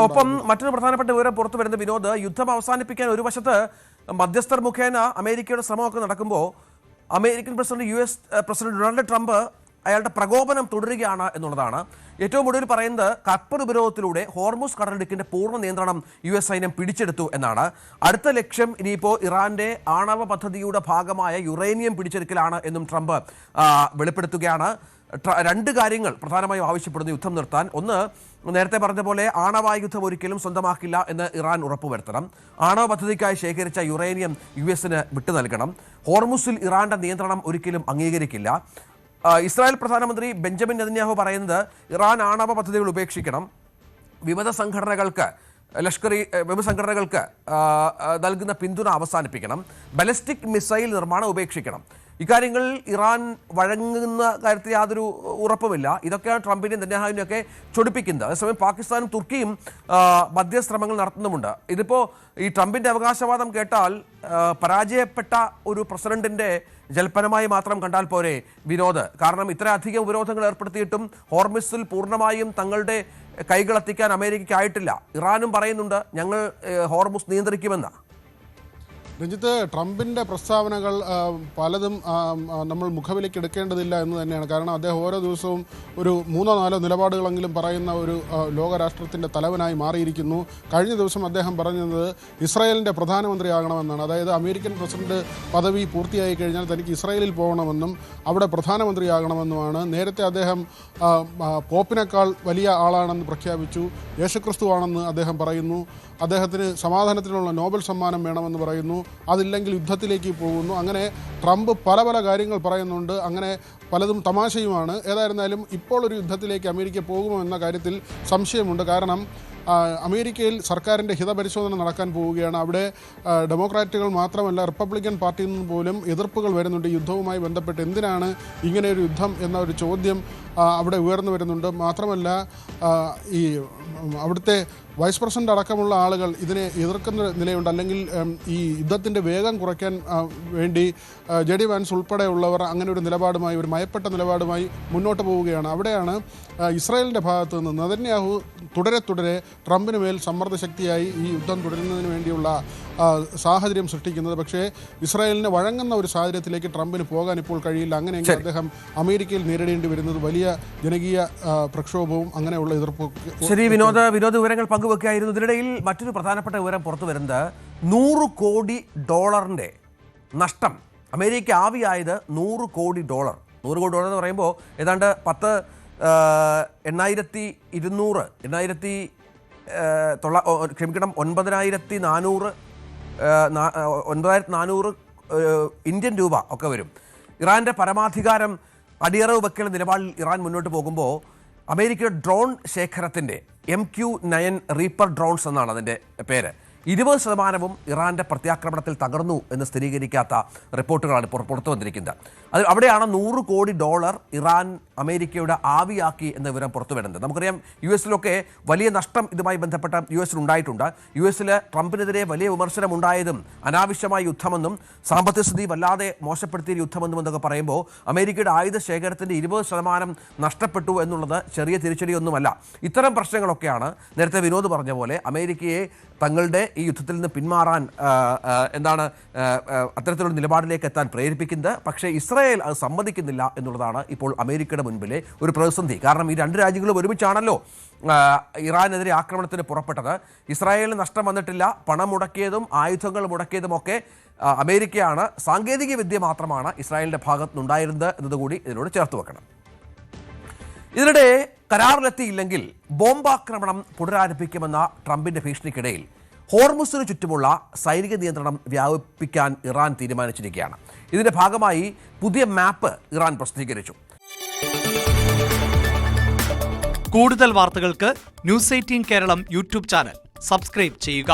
ഒപ്പം മറ്റൊരു പ്രധാനപ്പെട്ട വിവരം പുറത്തു വരുന്ന വിനോദ്, യുദ്ധം അവസാനിപ്പിക്കാൻ ഒരു വശത്ത് മധ്യസ്ഥർ മുഖേന അമേരിക്കയുടെ ശ്രമമൊക്കെ നടക്കുമ്പോൾ അമേരിക്കൻ പ്രസിഡന്റ് ഡൊണാൾഡ് ട്രംപ് അയാളുടെ പ്രകോപനം തുടരുകയാണ് എന്നുള്ളതാണ്. ഏറ്റവും ഒടുവിൽ പറയുന്നത് കപ്പൽ ഉപരോധത്തിലൂടെ ഹോർമുസ് കടലിടുക്കിന്റെ പൂർണ്ണ നിയന്ത്രണം US സൈന്യം പിടിച്ചെടുത്തു എന്നാണ്. അടുത്ത ലക്ഷ്യം ഇനിയിപ്പോൾ ഇറാന്റെ ആണവ പദ്ധതിയുടെ ഭാഗമായ യുറേനിയം പിടിച്ചെടുക്കലാണ് എന്നും ട്രംപ് വെളിപ്പെടുത്തുകയാണ്. രണ്ട് കാര്യങ്ങൾ പ്രധാനമായും ആവശ്യപ്പെടുന്നു യുദ്ധം നിർത്താൻ. ഒന്ന്, നേരത്തെ പറഞ്ഞ പോലെ ആണവായുധം ഒരിക്കലും സ്വന്തമാക്കില്ല എന്ന് ഇറാൻ ഉറപ്പുവരുത്തണം. ആണവ പദ്ധതിക്കായി ശേഖരിച്ച യുറേനിയം US-ന് വിട്ടു നൽകണം. ഹോർമുസിൽ ഇറാന്റെ നിയന്ത്രണം ഒരിക്കലും അംഗീകരിക്കില്ല. ഇസ്രായേൽ പ്രധാനമന്ത്രി ബെഞ്ചമിൻ നെതന്യാഹു പറയുന്നത് ഇറാൻ ആണവ പദ്ധതികൾ ഉപേക്ഷിക്കണം, വിമത സംഘടനകൾക്ക് നൽകുന്ന പിന്തുണ അവസാനിപ്പിക്കണം, ബാലിസ്റ്റിക് മിസൈൽ നിർമ്മാണം ഉപേക്ഷിക്കണം. ഇക്കാര്യങ്ങളിൽ ഇറാൻ വഴങ്ങുന്ന കാര്യത്തിൽ യാതൊരു ഉറപ്പുമില്ല. ഇതൊക്കെയാണ് ട്രംപിനെയും നെതന്യാഹുവിനെയും ഒക്കെ ചൊടിപ്പിക്കുന്നത്. അതേസമയം പാകിസ്ഥാനും തുർക്കിയും മധ്യശ്രമങ്ങൾ നടത്തുന്നുമുണ്ട്. ഇതിപ്പോൾ ഈ ട്രംപിൻ്റെ അവകാശവാദം കേട്ടാൽ പരാജയപ്പെട്ട ഒരു പ്രസിഡന്റിൻ്റെ ജൽപ്പനമായി മാത്രം കണ്ടാൽ പോരെ വിനോദ്. കാരണം ഇത്രയധികം ഉപരോധങ്ങൾ ഏർപ്പെടുത്തിയിട്ടും ഹോർമുസിൽ പൂർണ്ണമായും തങ്ങളുടെ കൈകളെത്തിക്കാൻ അമേരിക്കയ്ക്കായിട്ടില്ല. ഇറാനും പറയുന്നുണ്ട് ഞങ്ങൾ ഹോർമുസ് നിയന്ത്രിക്കുമെന്ന്. രഞ്ജിത്ത്, ട്രംപിൻ്റെ പ്രസ്താവനകൾ പലതും നമ്മൾ മുഖവിലേക്ക് എടുക്കേണ്ടതില്ല എന്ന് തന്നെയാണ്. കാരണം അദ്ദേഹം ഓരോ ദിവസവും ഒരു 3-4 നിലപാടുകളെങ്കിലും പറയുന്ന ഒരു ലോകരാഷ്ട്രത്തിൻ്റെ തലവനായി മാറിയിരിക്കുന്നു. കഴിഞ്ഞ ദിവസം അദ്ദേഹം പറഞ്ഞത് ഇസ്രായേലിൻ്റെ പ്രധാനമന്ത്രിയാകണമെന്നാണ്. അതായത് അമേരിക്കൻ പ്രസിഡന്റ് പദവി പൂർത്തിയായി കഴിഞ്ഞാൽ തനിക്ക് ഇസ്രായേലിൽ പോകണമെന്നും അവിടെ പ്രധാനമന്ത്രിയാകണമെന്നുമാണ്. നേരത്തെ അദ്ദേഹം പോപ്പിനേക്കാൾ വലിയ ആളാണെന്ന് പ്രഖ്യാപിച്ചു. യേശുക്രിസ്തുവാണെന്ന് അദ്ദേഹം പറയുന്നു. അദ്ദേഹത്തിന് സമാധാനത്തിനുള്ള നോബൽ സമ്മാനം വേണമെന്ന് പറയുന്നു. അതില്ലെങ്കിൽ യുദ്ധത്തിലേക്ക് പോകുന്നു. അങ്ങനെ ട്രംപ് പല കാര്യങ്ങൾ പറയുന്നുണ്ട്. അങ്ങനെ പലതും തമാശയുമാണ്. ഏതായിരുന്നാലും ഇപ്പോൾ ഒരു യുദ്ധത്തിലേക്ക് അമേരിക്ക പോകുമോ എന്ന കാര്യത്തിൽ സംശയമുണ്ട്. കാരണം അമേരിക്കയിൽ സർക്കാരിൻ്റെ ഹിതപരിശോധന നടക്കാൻ പോവുകയാണ്. അവിടെ ഡെമോക്രാറ്റുകൾ മാത്രമല്ല റിപ്പബ്ലിക്കൻ പാർട്ടിയിൽ നിന്ന് പോലും എതിർപ്പുകൾ വരുന്നുണ്ട്. യുദ്ധവുമായി ബന്ധപ്പെട്ട് എന്തിനാണ് ഇങ്ങനെയൊരു യുദ്ധം എന്ന ഒരു ചോദ്യം അവിടെ ഉയർന്നു വരുന്നുണ്ട്. മാത്രമല്ല ഈ അവിടുത്തെ വൈസ് പ്രസിഡന്റ് അടക്കമുള്ള ആളുകൾ ഇതിനെ എതിർക്കുന്ന നിലയുണ്ട്. അല്ലെങ്കിൽ ഈ യുദ്ധത്തിൻ്റെ വേഗം കുറയ്ക്കാൻ വേണ്ടി JD വാൻസ് ഉൾപ്പെടെയുള്ളവർ അങ്ങനെ ഒരു നിലപാടുമായി, ഒരു മയപ്പെട്ട നിലപാടുമായി മുന്നോട്ട് പോവുകയാണ്. അവിടെയാണ് ഇസ്രായേലിൻ്റെ ഭാഗത്തു നിന്ന് നെതന്യാഹു തുടരെ ട്രംപിന് മേൽ സമ്മർദ്ദ ശക്തിയായി ഈ യുദ്ധം തുടരുന്നതിന് വേണ്ടിയുള്ള സാഹചര്യം സൃഷ്ടിക്കുന്നത്. പക്ഷേ ഇസ്രായേലിന് വഴങ്ങുന്ന ഒരു സാഹചര്യത്തിലേക്ക് ട്രംപിന് പോകാൻ ഇപ്പോൾ കഴിയില്ല. അങ്ങനെയെങ്കിൽ അദ്ദേഹം അമേരിക്കയിൽ നേരിടേണ്ടി വരുന്നത് വലിയ ജനകീയ പ്രക്ഷോഭവും അങ്ങനെയുള്ള എതിർപ്പും. ശരി വിനോദ വിവരങ്ങൾ പങ്കുവെക്കുകയായിരുന്നു. ഇതിനിടയിൽ മറ്റൊരു പ്രധാനപ്പെട്ട വിവരം പുറത്തു വരുന്നത് $100 കോടി നഷ്ടം. അമേരിക്ക ആവിയായത് $100 കോടി. $100 കോടി എന്ന് പറയുമ്പോൾ ഏതാണ്ട് 9,400 ഇന്ത്യൻ രൂപ ഒക്കെ വരും. ഇറാൻ്റെ പരമാധികാരം അടിയറവ് വെക്കൽ നിലപാടിൽ ഇറാൻ മുന്നോട്ട് പോകുമ്പോൾ അമേരിക്കയുടെ ഡ്രോൺ ശേഖരത്തിൻ്റെ MQ-9 റീപ്പർ ഡ്രോൺസ് എന്നാണ് അതിൻ്റെ പേര്, 20% ഇറാൻ്റെ പ്രത്യാക്രമണത്തിൽ തകർന്നു എന്ന് സ്ഥിരീകരിക്കാത്ത റിപ്പോർട്ടുകളാണ് ഇപ്പോൾ പുറത്തു വന്നിരിക്കുന്നത്. അവിടെയാണ് $100 കോടി ഇറാൻ അമേരിക്കയുടെ ആവിയാക്കി എന്ന വിവരം പുറത്തു വരുന്നത്. നമുക്കറിയാം US-ലൊക്കെ വലിയ നഷ്ടം ഇതുമായി ബന്ധപ്പെട്ട US-ലുണ്ടായിട്ടുണ്ട്. US-ൽ ട്രംപിനെതിരെ വലിയ വിമർശനമുണ്ടായതും അനാവശ്യമായ യുദ്ധമെന്നും സാമ്പത്തിക സ്ഥിതി വല്ലാതെ മോശപ്പെടുത്തിയ യുദ്ധമെന്നും എന്നൊക്കെ പറയുമ്പോൾ അമേരിക്കയുടെ ആയുധ ശേഖരത്തിൻ്റെ 20% നഷ്ടപ്പെട്ടു എന്നുള്ളത് ചെറിയ തിരിച്ചടിയൊന്നുമല്ല. ഇത്തരം പ്രശ്നങ്ങളൊക്കെയാണ് നേരത്തെ വിനോദ് പറഞ്ഞ പോലെ അമേരിക്കയെ തങ്ങളുടെ ഈ യുദ്ധത്തിൽ നിന്ന് പിന്മാറാൻ അത്തരത്തിലുള്ള നിലപാടിലേക്ക് എത്താൻ പ്രേരിപ്പിക്കുന്നത്. പക്ഷേ ഇസ്രായേൽ അത് സമ്മതിക്കുന്നില്ല എന്നുള്ളതാണ് ഇപ്പോൾ അമേരിക്കയുടെ മുൻപിലെ ഒരു പ്രതിസന്ധി. കാരണം ഈ രണ്ട് രാജ്യങ്ങളും ഒരുമിച്ചാണല്ലോ ഇറാനെതിരെ ആക്രമണത്തിന് പുറപ്പെട്ടത്. ഇസ്രായേലിന് നഷ്ടം വന്നിട്ടില്ല. പണം മുടക്കിയതും ആയുധങ്ങൾ മുടക്കിയതുമൊക്കെ അമേരിക്കയാണ്. സാങ്കേതിക വിദ്യ മാത്രമാണ് ഇസ്രായേലിൻ്റെ ഭാഗത്തുനിന്നുണ്ടായിരുന്നത് എന്നതുകൂടി ഇതിനോട് ചേർത്ത് വെക്കണം. ഇതിനിടെ കരാറിലെത്തിയില്ലെങ്കിൽ ബോംബാക്രമണം പുനരാരംഭിക്കുമെന്ന ട്രംപിൻ്റെ ഭീഷണിക്കിടയിൽ ഹോർമുസിന് ചുറ്റുമുള്ള സൈനിക നിയന്ത്രണം വ്യാപിപ്പിക്കാൻ ഇറാൻ തീരുമാനിച്ചിരിക്കുകയാണ്. ഇതിന്റെ ഭാഗമായി പുതിയ മാപ്പ് ഇറാൻ പ്രസിദ്ധീകരിച്ചു. കൂടുതൽ വാർത്തകൾക്ക് News 18 Keralam YouTube channel subscribe ചെയ്യുക.